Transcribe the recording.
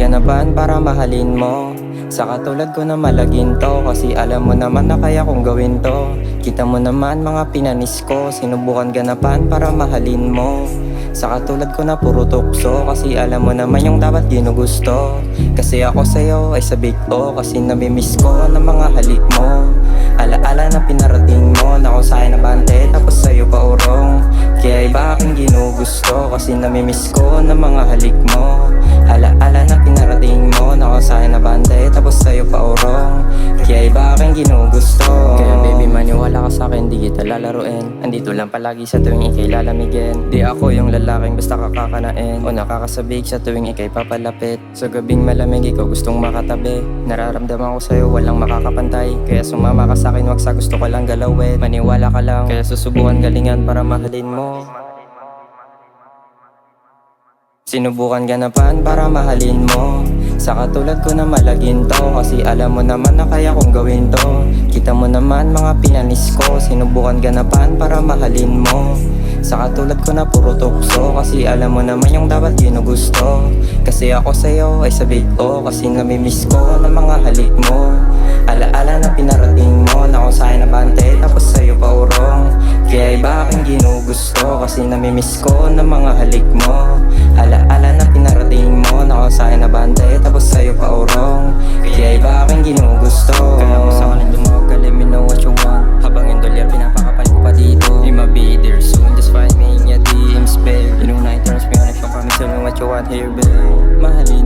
ganapan para mahalin mo. Sa katulad ko na malagin to, kasi alam mo naman na kaya kong gawin to. Kita mo naman mga pinanis ko, sinubukan ganapan para mahalin mo. Sa katulad ko na puro tukso, kasi alam mo naman yung dapat ginugusto. Kasi ako sa'yo ay sabik ko, kasi namimiss ko ng mga halik mo. Alaala na pinarating mo, na kung sa'kin nabante, tapos sa'yo pa urong. Kaya iba aking ginugusto, kasi namimiss ko ng mga halik mo. Alaala na pinarating mo, na kung sa'kin nabante, tapos sa'yo pa urong. Kaya iba aking ginugusto. Kaya baby maniwala ka sa'kin, di kita lalaruin. Andito lang palagi sa tuwing ikay lalamigin. Di ako yung lalaking basta kakakanain, o nakakasabik sa tuwing ikay papalapit. Sa gabing malamig ikaw gustong makatabi. Nararamdaman ko sa'yo walang makakapantay. Kaya sumama ka sa'kin, wag sa gusto ko lang galawin. Maniwala ka lang, kaya susubukan galingan para mahalin mo. Sinubukan ganapan para mahalin mo. Sa katulad ko na malagin to, kasi alam mo naman na kaya kong gawin to. Kita mo naman mga pinanis ko, sinubukan ganapan para mahalin mo. Sa katulad ko na puro tukso, kasi alam mo naman yung dapat ginugusto. Kasi ako sa'yo ay sabik ko, kasi namimiss ko ng mga halik mo. Alaala na pinarating mo, na kung sa'kin nabante, tapos sa'yo pa urong. Kaya iba aking ginugusto, kasi namimiss ko ng mga halik mo. Alaala na pinarating mo, na kung sa'kin nabante, tapos sa'yo pa urong. Kaya iba aking ginugusto. Kaya mo sa kalang tumawag ka, let me know what you want. Habang yung dolyar pinapakapal ko pa dito. You might be there soon, just find me in your DMs, babe. You know na it turns me on if you promise, tell me what you want here, babe. Mahalin